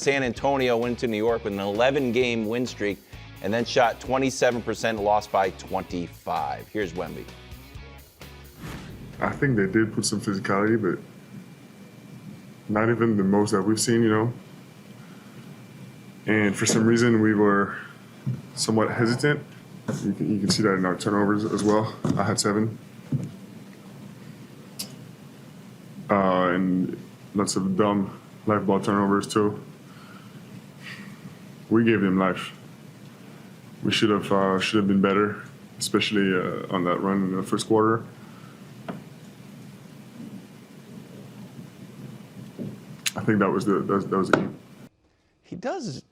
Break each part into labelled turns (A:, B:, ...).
A: San Antonio went to New York with an 11-game win streak and then shot 27%, lost by 25. Here's Wemby.
B: I think they did put some physicality, but not even the most that we've seen, you know. And for some reason, we were somewhat hesitant. You can see that in our turnovers as well. I had 7. And lots of dumb life ball turnovers too. We gave them life. We should have been better, especially on that run in the first quarter. I think that was the key.
A: He does,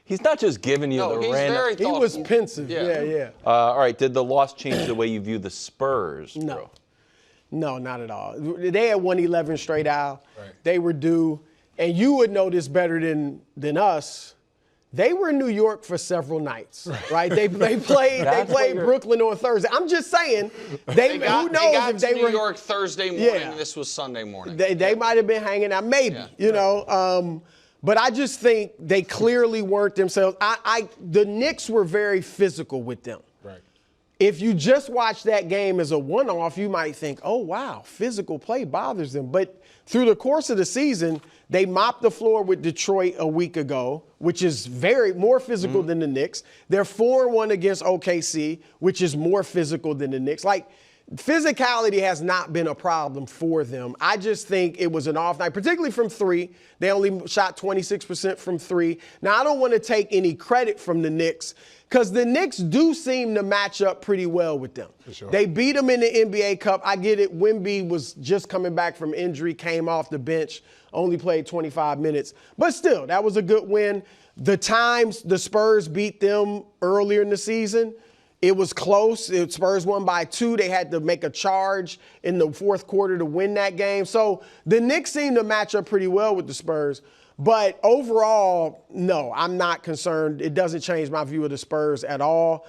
A: he's not just giving you the random.
C: Very thoughtful.
D: He was pensive. Yeah.
A: All right, did the loss change the way you view the Spurs?
D: No.
A: Bro?
D: No, not at all. They had won 11 straight out.
C: Right.
D: They were due, and you would know this better than us. They were in New York for several nights, right? They played Brooklyn on Thursday. I'm just saying, who knows
C: they got
D: if
C: to
D: they
C: New
D: were
C: York Thursday morning,
D: Yeah.
C: and this was Sunday morning.
D: They might have been hanging out, maybe, you know. But I just think they clearly weren't themselves. The Knicks were very physical with them.
C: Right.
D: If you just watch that game as a one-off, you might think, oh, wow, physical play bothers them. But through the course of the season, they mopped the floor with Detroit a week ago, which is more physical than the Knicks. They're 4-1 against OKC, which is more physical than the Knicks. Physicality has not been a problem for them. I just think it was an off night, particularly from 3. They only shot 26% from 3. Now, I don't want to take any credit from the Knicks because the Knicks do seem to match up pretty well with them.
C: For sure.
D: They beat them in the NBA Cup. I get it. Wemby was just coming back from injury, came off the bench, only played 25 minutes. But still, that was a good win. The times the Spurs beat them earlier in the season, it was close. Spurs won by 2. They had to make a charge in the fourth quarter to win that game. So the Knicks seem to match up pretty well with the Spurs. But overall, no, I'm not concerned. It doesn't change my view of the Spurs at all.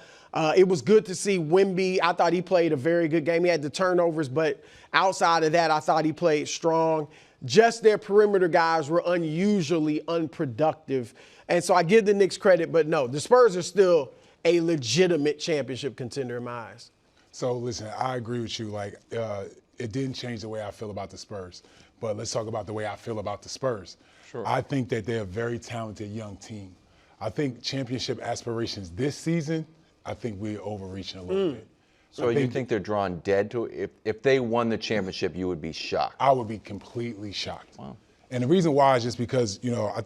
D: It was good to see Wemby. I thought he played a very good game. He had the turnovers, but outside of that, I thought he played strong. Just their perimeter guys were unusually unproductive. And so I give the Knicks credit, but no, the Spurs are still a legitimate championship contender in my eyes.
E: So listen, I agree with you. It didn't change the way I feel about the Spurs, but let's talk about the way I feel about the Spurs.
A: Sure.
E: I think that they're a very talented young team. I think championship aspirations this season, I think we're overreaching a little bit.
A: So you think they're drawn dead to if they won the championship, you would be shocked?
E: I would be completely shocked.
A: Wow.
E: And the reason why is just because,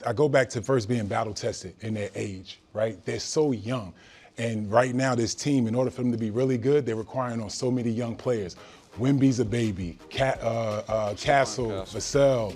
E: I go back to first being battle tested in their age, right? They're so young. And right now, this team, in order for them to be really good, they're relying on so many young players. Wemby's a baby. Castle, Vassell,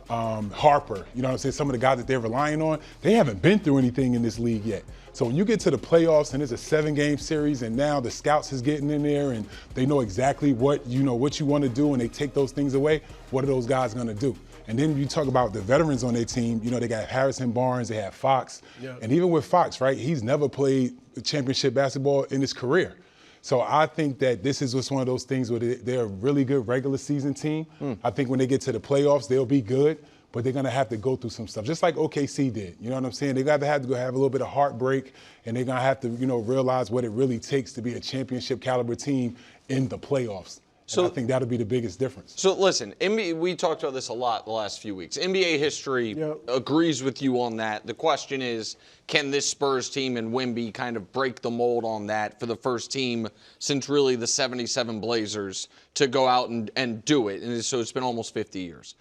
E: Harper. You know what I'm saying? Some of the guys that they're relying on, they haven't been through anything in this league yet. So when you get to the playoffs and it's a 7-game series, and now the scouts is getting in there and they know exactly what you want to do, and they take those things away, what are those guys going to do? And then you talk about the veterans on their team. They got Harrison Barnes, they have Fox. Yep. And even with Fox, right, he's never played championship basketball in his career. So I think that this is just one of those things where they're a really good regular season team. I think when they get to the playoffs, they'll be good, but they're going to have to go through some stuff, just like OKC did. You know what I'm saying? They're going to have to go have a little bit of heartbreak, and they're going to have to, realize what it really takes to be a championship caliber team in the playoffs. So I think that'll be the biggest difference.
C: So listen, we talked about this a lot the last few weeks. NBA history agrees with you on that. The question is, can this Spurs team and Wemby kind of break the mold on that for the first team since really the 77 Blazers to go out and do it? And so it's been almost 50 years.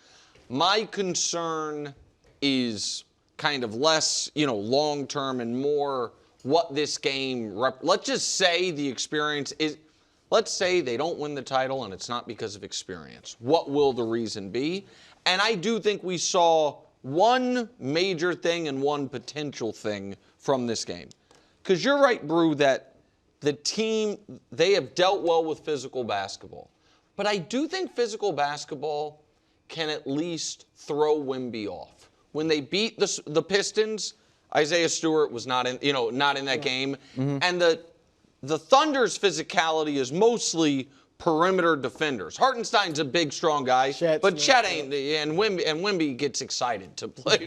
C: My concern is kind of less, long-term and more what this game, let's just say the experience is, let's say they don't win the title and it's not because of experience. What will the reason be? And I do think we saw one major thing and one potential thing from this game. Because you're right, Brew, that the team, they have dealt well with physical basketball. But I do think physical basketball can at least throw Wemby off. When they beat the Pistons, Isaiah Stewart was not in that game. Mm-hmm. And the Thunder's physicality is mostly perimeter defenders. Hartenstein's a big, strong guy, but Chet ain't. And Wemby gets excited to play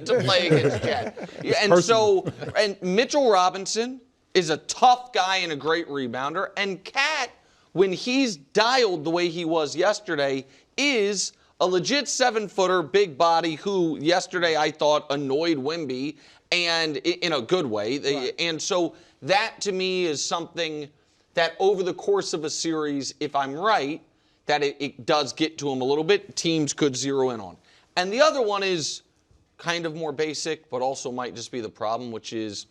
C: against Chet. Yeah, and Mitchell Robinson is a tough guy and a great rebounder. And Cat, when he's dialed the way he was yesterday, is a legit 7-footer, big body who yesterday I thought annoyed Wemby, and in a good way. Right. And so that to me is something that over the course of a series, if I'm right, that it does get to him a little bit, teams could zero in on. And the other one is kind of more basic, but also might just be the problem, which is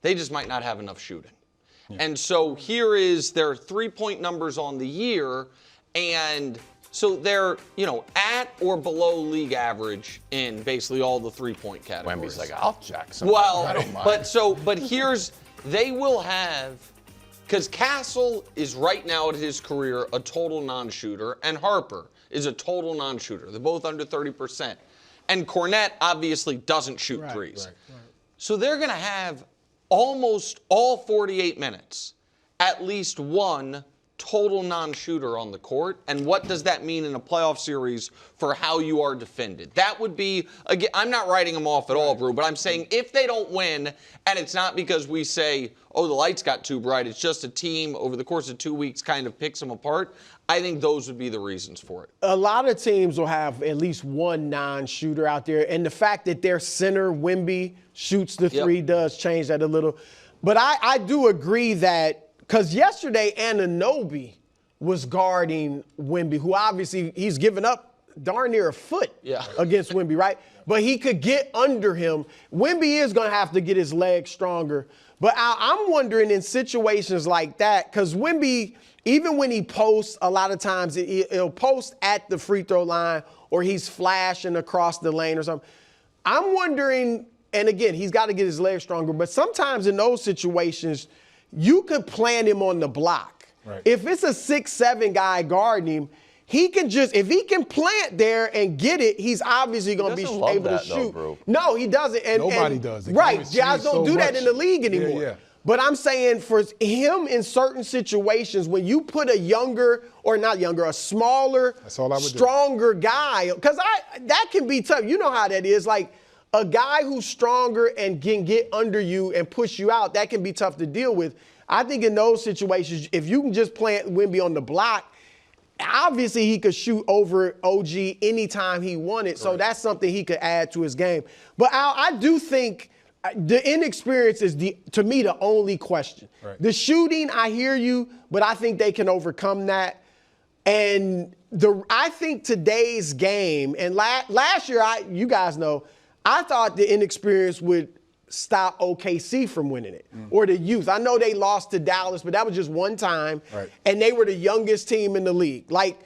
C: they just might not have enough shooting. Yeah. And so here is their 3-point numbers on the year, and so they're, at or below league average in basically all the 3-point categories.
A: Wemby's like, I'll check some.
C: Well, I don't mind. But here's, they will have, because Castle is right now at his career a total non-shooter, and Harper is a total non-shooter. They're both under 30%. And Cornette obviously doesn't shoot threes. Right. So they're going to have almost all 48 minutes, at least one total non-shooter on the court. And what does that mean in a playoff series for how you are defended? That would be, again, I'm not writing them off at all, Brew, but I'm saying if they don't win, and it's not because we say, oh, the lights got too bright, it's just a team over the course of 2 weeks kind of picks them apart, I think those would be the reasons for it.
D: A lot of teams will have at least one non-shooter out there, and the fact that their center, Wemby, shoots the three does change that a little. But I do agree that, because yesterday Anunoby was guarding Wemby, who obviously he's given up darn near a foot against Wemby, right? But he could get under him. Wemby is going to have to get his legs stronger. But I'm wondering in situations like that, because Wemby, even when he posts, a lot of times he'll post at the free throw line or he's flashing across the lane or something. I'm wondering, and again, he's got to get his legs stronger, but sometimes in those situations, you could plant him on the block. Right. If it's a 6'7" guy guarding him, he can just, if he can plant there and get it, he's obviously going to be able to shoot.
A: Though,
D: no, he doesn't.
E: Nobody does.
D: Right. Guys don't do that in the league anymore.
E: Yeah.
D: But I'm saying for him in certain situations, when you put a younger, or not younger, a smaller, stronger guy, because that can be tough. You know how that is. Like, a guy who's stronger and can get under you and push you out, that can be tough to deal with. I think in those situations, if you can just plant Wemby on the block, obviously he could shoot over OG anytime he wanted. Right. So that's something he could add to his game. But I do think the inexperience is, to me, the only question. Right. The shooting, I hear you, but I think they can overcome that. And I think today's game, and last year, you guys know, I thought the inexperience would stop OKC from winning it, or the youth. I know they lost to Dallas, but that was just one time, and they were the youngest team in the league. Like,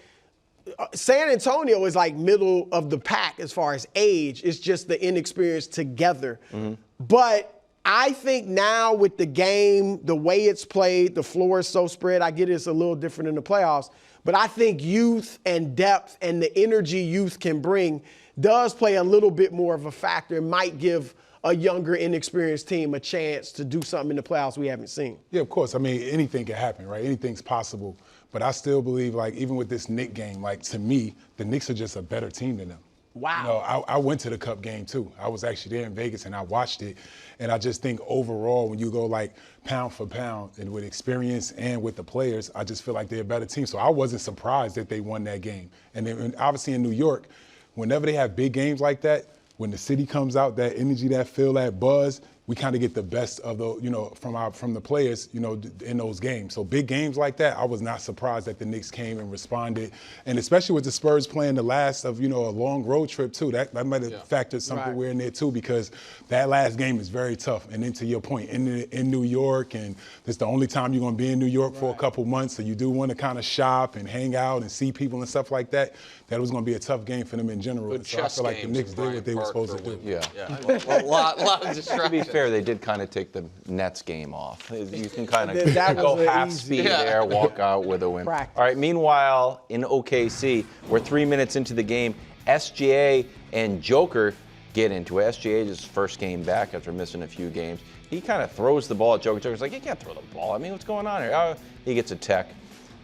D: San Antonio is like middle of the pack as far as age. It's just the inexperience together. Mm-hmm. But I think now with the game, the way it's played, the floor is so spread, I get it's a little different in the playoffs, but I think youth and depth and the energy youth can bring does play a little bit more of a factor and might give a younger, inexperienced team a chance to do something in the playoffs we haven't seen.
E: Yeah, of course. I mean, anything can happen, right? Anything's possible. But I still believe, like, even with this Knicks game, like, to me, the Knicks are just a better team than them.
D: Wow.
E: You know, I went to the Cup game, too. I was actually there in Vegas, and I watched it. And I just think overall, when you go, like, pound for pound, and with experience and with the players, I just feel like they're a better team. So I wasn't surprised that they won that game. And then, obviously in New York, whenever they have big games like that, when the city comes out, that energy, that feel, that buzz, we kind of get the best of the, from the players, in those games. So big games like that, I was not surprised that the Knicks came and responded. And especially with the Spurs playing the last of, a long road trip too. That might have factored somewhere in there too, because that last game is very tough. And then to your point, in New York, and it's the only time you're going to be in New York for a couple months, so you do want to kind of shop and hang out and see people and stuff like that. That was going to be a tough game for them in general. So I feel like the Knicks did what they were supposed to do.
A: Yeah.
C: A lot of distractions.
A: To be fair, they did kind of take the Nets game off. You can kind of go half speed there, walk out with a win.
D: Practice.
A: All right, meanwhile, in OKC, we're 3 minutes into the game. SGA and Joker get into it. SGA is his first game back after missing a few games. He kind of throws the ball at Joker. Joker's like, you can't throw the ball. I mean, what's going on here? Oh, he gets a tech.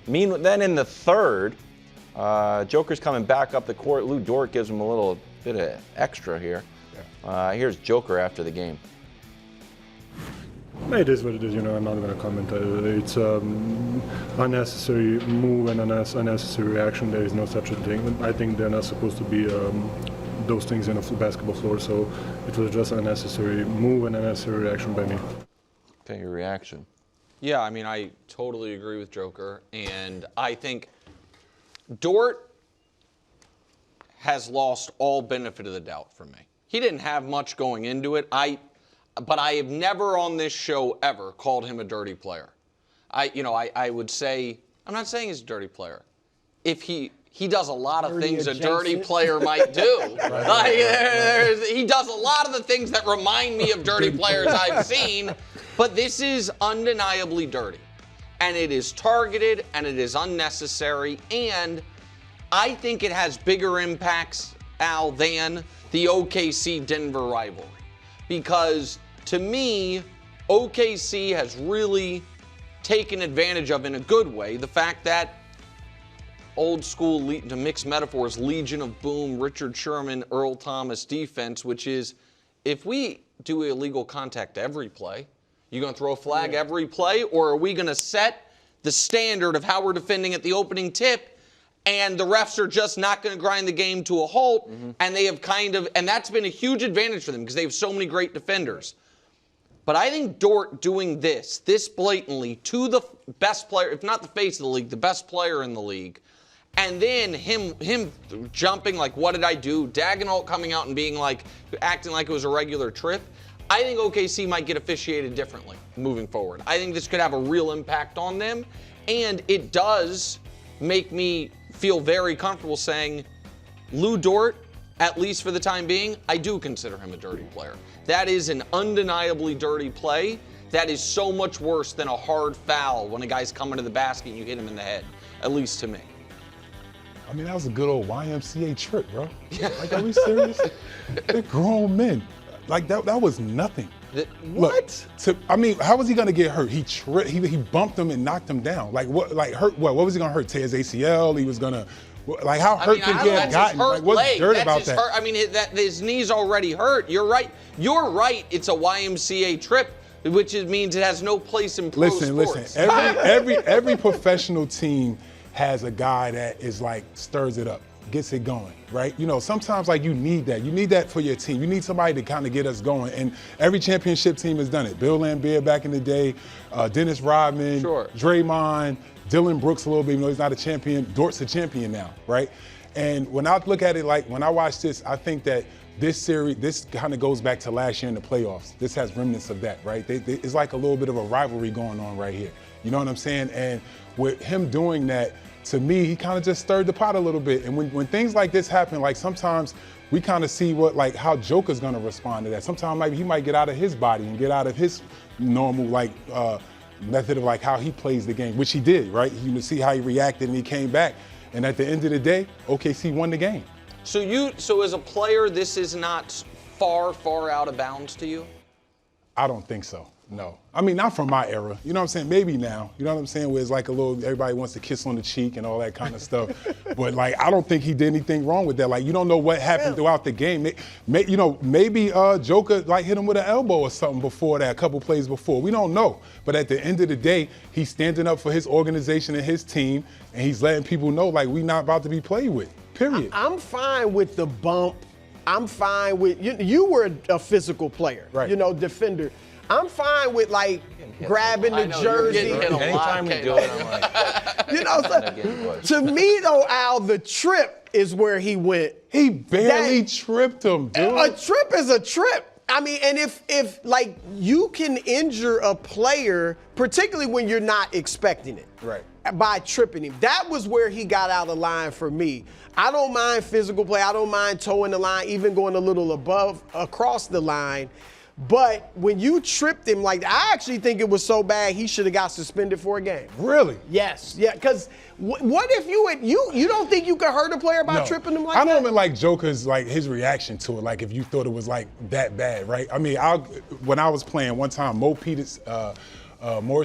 A: Then in the third, Joker's coming back up the court. Lu Dort gives him a little bit of extra here. Here's Joker after the game.
F: It is what it is, I'm not going to comment. It's unnecessary move and unnecessary reaction. There is no such a thing. I think they're not supposed to be those things in a basketball floor, so it was just unnecessary move and unnecessary reaction by me.
A: Okay, your reaction.
C: Yeah, I mean, I totally agree with Joker, and I think Dort has lost all benefit of the doubt for me. He didn't have much going into it. But I have never on this show ever called him a dirty player. I would say, I'm not saying he's a dirty player. If he does a lot of things a dirty player might do. He does a lot of the things that remind me of dirty players I've seen, but this is undeniably dirty. And it is targeted, and it is unnecessary, and I think it has bigger impacts, Al, than the OKC-Denver rivalry. Because to me, OKC has really taken advantage of, in a good way, the fact that old school, to mix metaphors, Legion of Boom, Richard Sherman, Earl Thomas defense, which is if we do illegal contact every play, you going to throw a flag every play, or are we going to set the standard of how we're defending at the opening tip, and the refs are just not going to grind the game to a halt, and they have and that's been a huge advantage for them because they have so many great defenders. But I think Dort doing this blatantly to the best player, if not the face of the league, the best player in the league, and then him jumping like, what did I do? Dagenhalt coming out and being like, acting like it was a regular trip. I think OKC might get officiated differently moving forward. I think this could have a real impact on them, and it does make me feel very comfortable saying Lu Dort, at least for the time being, I do consider him a dirty player. That is an undeniably dirty play. That is so much worse than a hard foul when a guy's coming to the basket and you hit him in the head, at least to me.
E: I mean, that was a good old YMCA trip, bro. Like, are we serious? They're grown men. Like, that was nothing.
D: What?
E: Look, how was he gonna get hurt? He bumped him and knocked him down. Like, what? Like, hurt? What was he gonna hurt? Tear his ACL? He was gonna. Like, how hurt could he have gotten? Like, what's dirt about that?
C: I mean, his knee's already hurt. You're right. It's a YMCA trip, which means it has no place in pro sports.
E: Listen. Every professional team has a guy that is like stirs it up, gets it going, right? Sometimes like you need that. You need that for your team. You need somebody to kind of get us going. And every championship team has done it. Bill Laimbeer back in the day, Dennis Rodman, Draymond, Dylan Brooks a little bit, even though he's not a champion. Dort's a champion now, right? And when I look at it, like when I watch this, I think that this series, this kind of goes back to last year in the playoffs. This has remnants of that, right? It's like a little bit of a rivalry going on right here. You know what I'm saying? And with him doing that, to me, he kind of just stirred the pot a little bit. And when things like this happen, like sometimes we kind of see how Joker's gonna respond to that. Sometimes he might get out of his body and get out of his normal method of like how he plays the game, which he did, right? You see how he reacted and he came back. And at the end of the day, OKC won the game.
C: So as a player, this is not far out of bounds to you?
E: I don't think so, no. I mean, not from my era. You know what I'm saying? Maybe now. You know what I'm saying? Where it's like a little, everybody wants to kiss on the cheek and all that kind of stuff. But like, I don't think he did anything wrong with that. Like, you don't know what happened throughout the game. Maybe Joker like hit him with an elbow or something before that, a couple plays before. We don't know. But at the end of the day, he's standing up for his organization and his team, and he's letting people know like we not about to be played with. Period.
D: I'm fine with the bump. I'm fine with you were a physical player,
E: right?
D: Defender. I'm fine with like grabbing the jersey.
A: Anytime we do it, I'm like,
D: to me though, Al, the trip is where he went.
E: He barely tripped him, dude.
D: A trip is a trip. I mean, and if like you can injure a player, particularly when you're not expecting it,
E: right?
D: By tripping him. That was where he got out of line for me. I don't mind physical play. I don't mind towing the line, even going a little across the line. But when you tripped him like that, I actually think it was so bad he should have got suspended for a game.
E: Really?
D: Yes. Yeah, because what if you don't think you could hurt a player by tripping him like that?
E: I don't even like Joker's, like his reaction to it, like if you thought it was like that bad, right? I mean, when I was playing one time, Morris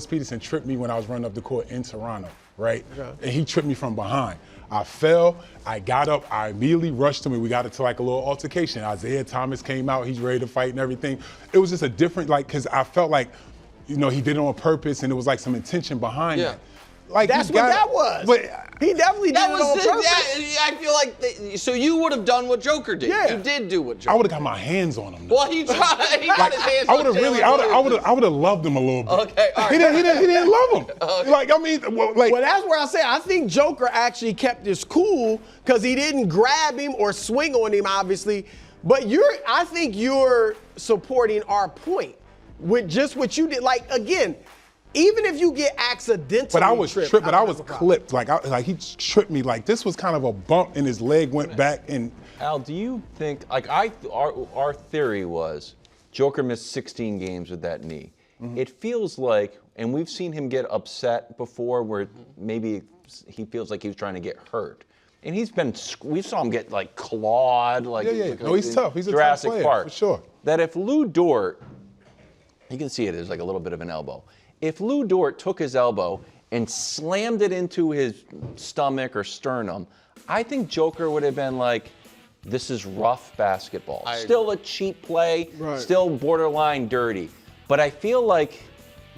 E: Peterson tripped me when I was running up the court in Toronto, right? And he tripped me from behind. I fell, I got up, I immediately rushed him, and we got into like a little altercation. Isaiah Thomas came out, he's ready to fight and everything. It was just a different, like, because I felt like, you know, he did it on purpose, and it was like some intention behind it. Like,
D: that's what that was. But he definitely did it on purpose.
C: I feel like, so you would have done what Joker did.
D: Yeah.
C: You did do what Joker did.
E: I would have got my hands on him.
C: Well, he got his hands on him.
E: I would have loved him a little bit.
C: Okay, all right.
E: He didn't love him. Okay. Like, I mean, like.
D: Well, that's where I say I think Joker actually kept his cool because he didn't grab him or swing on him, obviously. But I think you're supporting our point with just what you did. Like, again, even if you get accidentally
E: But I was tripped, but I was
D: clipped.
E: Like he tripped me. Like, this was kind of a bump, and his leg went back. And
A: Al, do you think, like, our theory was Joker missed 16 games with that knee. It feels like, and we've seen him get upset before where maybe he feels like he was trying to get hurt. And we saw him get, like, clawed. Like,
E: No, he's tough. He's a
A: Jurassic
E: tough player,
A: Park.
E: for sure.
A: That if Lu Dort, you can see it as like a little bit of an elbow. If Lu Dort took his elbow and slammed it into his stomach or sternum, I think Joker would have been like, this is rough basketball. Still a cheap play, still borderline dirty. But I feel like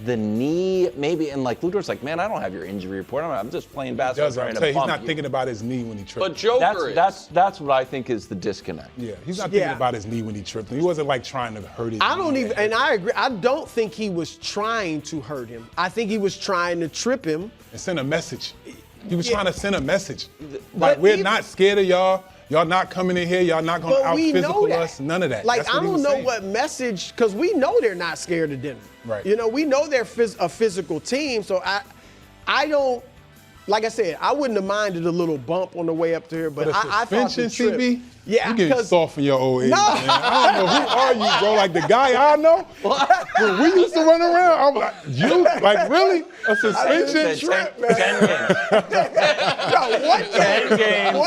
A: the knee, maybe, and like Lu Dort's like, man, I don't have your injury report. I'm just playing basketball.
E: He's not thinking about his knee when he tripped.
C: But Joker is.
A: That's what I think is the disconnect.
E: Yeah, he's not thinking about his knee when he tripped. He wasn't like trying to hurt his knee.
D: And I agree. I don't think he was trying to hurt him. I think he was trying to trip him.
E: And send a message. He was trying to send a message. Like, we're not scared of y'all. Y'all not coming in here. Y'all not going to out-physical us. None of that.
D: Like, I don't know what message, because we know they're not scared of Denver.
E: Right.
D: You know, we know they're a physical team. So I don't, like I said, I wouldn't have minded a little bump on the way up to here. But I thought the trip.
E: CB?
D: Yeah,
E: you getting soft in your old age,
D: No.
E: man. I don't know who are you, bro. Like the guy I know. When we used to run around, I'm like, you? Like, really? A suspension?
A: 10 games.
D: No, one game.
A: 10 games.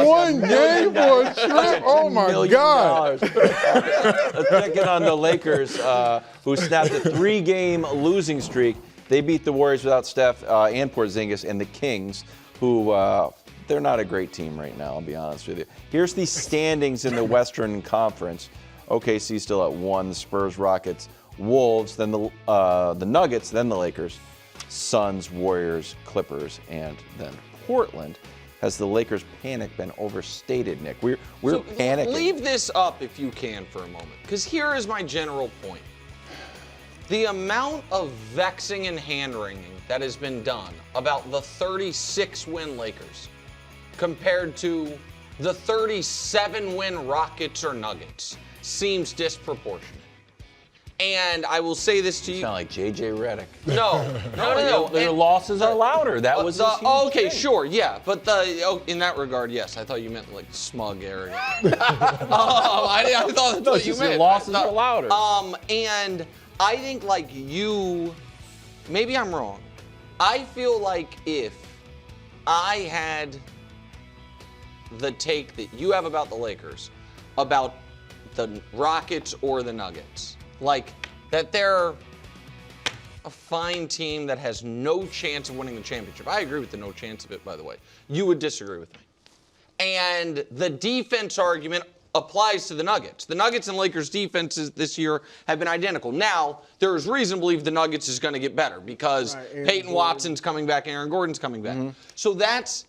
E: One game for a trip? Oh, my God.
A: Let's check in on the Lakers, who snapped a 3-game losing streak. They beat the Warriors without Steph and Porzingis, and the Kings, who they're not a great team right now, I'll be honest with you. Here's the standings in the Western Conference. OKC still at 1, the Spurs, Rockets, Wolves, then the Nuggets, then the Lakers, Suns, Warriors, Clippers, and then Portland. Has the Lakers' panic been overstated, Nick? We're panicking.
C: Leave this up if you can for a moment, because here is my general point. The amount of vexing and hand-wringing that has been done about the 36-win Lakers compared to the 37-win Rockets or Nuggets seems disproportionate. And I will say this to you.
A: You sound like J.J. Redick.
C: No.
A: Their losses are louder. That was
C: okay, sure, yeah. But in that regard, yes. I thought you meant like smug, arrogant. I thought that's what you meant.
A: Your losses are louder.
C: And I think like you, maybe I'm wrong. I feel like if I had the take that you have about the Lakers, about the Rockets or the Nuggets, like that they're a fine team that has no chance of winning the championship. I agree with the no chance of it, by the way. You would disagree with me. And the defense argument applies to the Nuggets. The Nuggets and Lakers defenses this year have been identical. Now, there is reason to believe the Nuggets is going to get better because Peyton Watson's coming back, Aaron Gordon's coming back. So that's,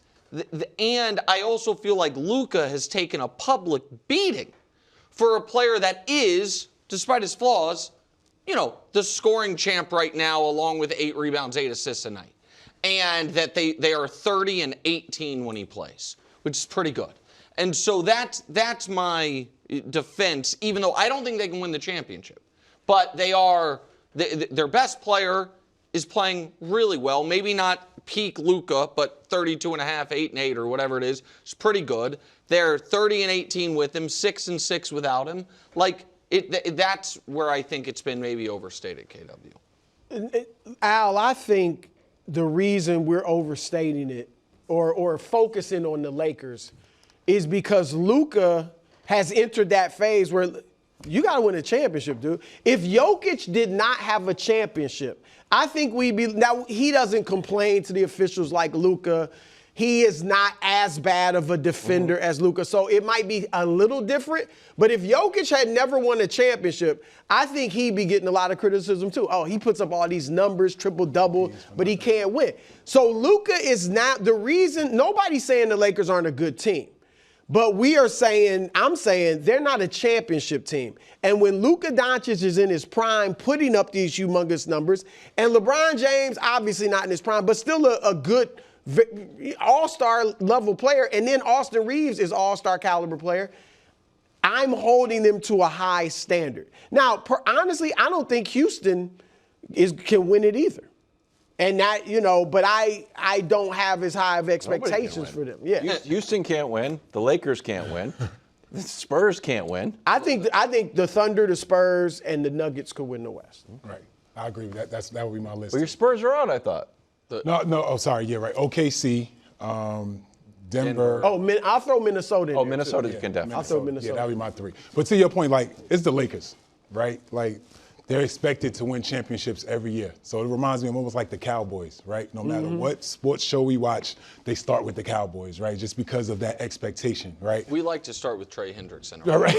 C: and I also feel like Luka has taken a public beating for a player that is, despite his flaws, you know, the scoring champ right now, along with 8 rebounds, 8 assists a night. And that they are 30 and 18 when he plays, which is pretty good. And so that's my defense, even though I don't think they can win the championship. But they are, their best player is playing really well. Maybe not peak Luka, but 32 and a half, 8 and 8 or whatever it is. It's pretty good. They're 30 and 18 with him, 6 and 6 without him. Like, that's where I think it's been maybe overstated, KW.
D: Al, I think the reason we're overstating it or focusing on the Lakers is because Luka has entered that phase where You got to win a championship, dude. If Jokic did not have a championship, I think we'd be – now, he doesn't complain to the officials like Luka. He is not as bad of a defender as Luka, so it might be a little different. But if Jokic had never won a championship, I think he'd be getting a lot of criticism too. Oh, he puts up all these numbers, triple-double, but he can't win. So Luka is not the reason – nobody's saying the Lakers aren't a good team. But I'm saying they're not a championship team. And when Luka Doncic is in his prime, putting up these humongous numbers, and LeBron James, obviously not in his prime, but still a good all-star level player, and then Austin Reeves is all-star caliber player, I'm holding them to a high standard. Now, honestly, I don't think Houston can win it either. And that, but I don't have as high of expectations for them. Yeah.
A: Houston can't win. The Lakers can't win. The Spurs can't win.
D: I think the Thunder, the Spurs, and the Nuggets could win the West.
E: Right. I agree. That would be my list.
A: Well, your Spurs are out, I thought.
E: No. Oh, sorry. Yeah, right. OKC, Denver.
D: Oh, I'll throw Minnesota in.
A: Oh,
D: there,
A: Minnesota
D: too.
A: can definitely.
D: I'll throw Minnesota.
E: Yeah, that would be my 3. But to your point, it's the Lakers, right? They're expected to win championships every year. So it reminds me of almost like the Cowboys, right? No matter what sports show we watch, they start with the Cowboys, right? Just because of that expectation, right?
C: We like to start with Trey Hendrickson.
E: All right.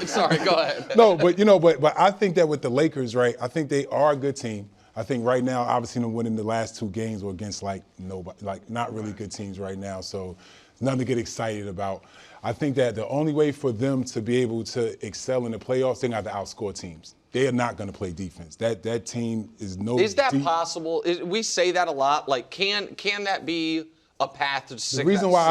C: Sorry, go ahead.
E: No, but I think that with the Lakers, right, I think they are a good team. I think right now, obviously, them winning the last 2 games were against nobody, not really good teams right now. So it's nothing to get excited about. I think that the only way for them to be able to excel in the playoffs, they got to outscore teams. They are not going to play defense. That team is no.
C: Is that possible? We say that a lot. Can that be a path to success?
E: The reason why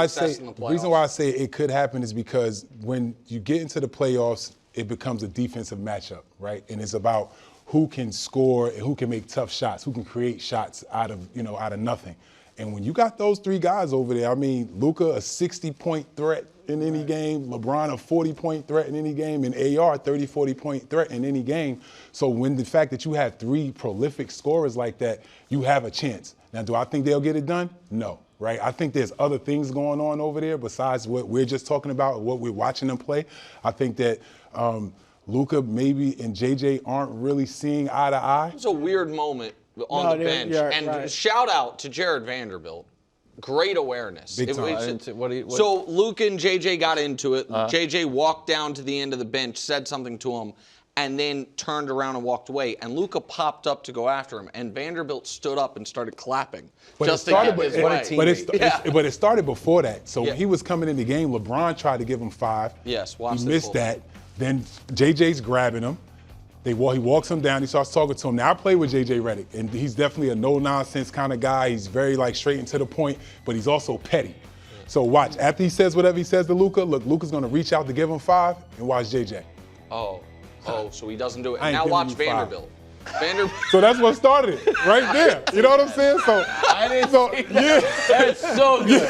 E: I say it could happen is because when you get into the playoffs, it becomes a defensive matchup, right? And it's about who can score and who can make tough shots, who can create shots out of nothing. And when you got those 3 guys over there, Luka, a 60-point threat in any game, LeBron, a 40-point threat in any game, and AR, 30, 40-point threat in any game. So when the fact that you have 3 prolific scorers like that, you have a chance. Now, do I think they'll get it done? No, right? I think there's other things going on over there besides what we're just talking about, what we're watching them play. I think that Luka maybe and JJ aren't really seeing eye to eye.
C: It was a weird moment on the bench. And shout out to Jared Vanderbilt. Great awareness.
E: Big time.
C: So Luka and JJ got into it. JJ walked down to the end of the bench, said something to him, and then turned around and walked away. And Luka popped up to go after him, and Vanderbilt stood up and started clapping just to get his way.
E: But it started before that. So when he was coming in the game, LeBron tried to give him 5.
C: Yes,
E: he missed that. Then JJ's grabbing him. He walks him down. He starts talking to him. Now, I play with JJ Redick, and he's definitely a no-nonsense kind of guy. He's very, straight and to the point, but he's also petty. So watch. After he says whatever he says to Luka, look, Luka's going to reach out to give him 5, and watch JJ.
C: Oh, so he doesn't do it. And now watch Vanderbilt.
E: So that's what started it, right there. You know what I'm saying? So
A: that's so good.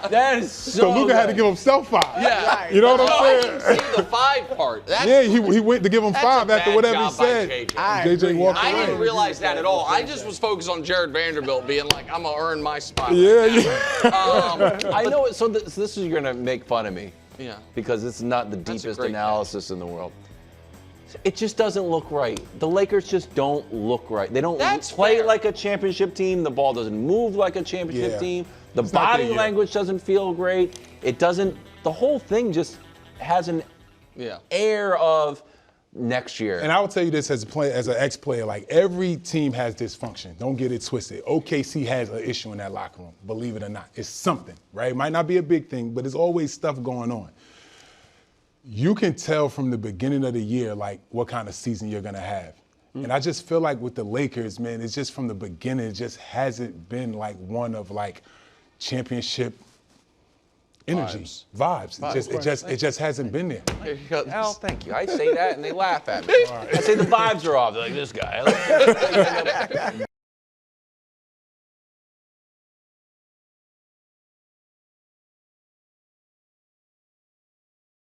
A: That is so
E: Luka had to give himself 5.
C: Yeah.
E: You know what I'm saying?
C: I didn't see the 5 part.
E: He went to give him 5 after whatever he said. JJ walked away.
C: I didn't realize that at all. I just was focused on Jared Vanderbilt being like, I'm going to earn my spot.
A: I know it. So this is going to make fun of me.
C: Yeah.
A: Because it's not the deepest analysis in the world. It just doesn't look right. The Lakers just don't look right. They don't play like a championship team. The ball doesn't move like a championship team. The body language doesn't feel great. It doesn't. The whole thing just has an air of next year.
E: And I will tell you this as an ex-player, every team has dysfunction. Don't get it twisted. OKC has an issue in that locker room, believe it or not. It's something, right? It might not be a big thing, but there's always stuff going on. You can tell from the beginning of the year, what kind of season you're going to have. And I just feel like with the Lakers, man, it's just from the beginning, it just hasn't been one of championship energy, vibes. It just hasn't been there.
A: Al, thank you. I say that and they laugh at me. I say the vibes are off. They're like, this guy.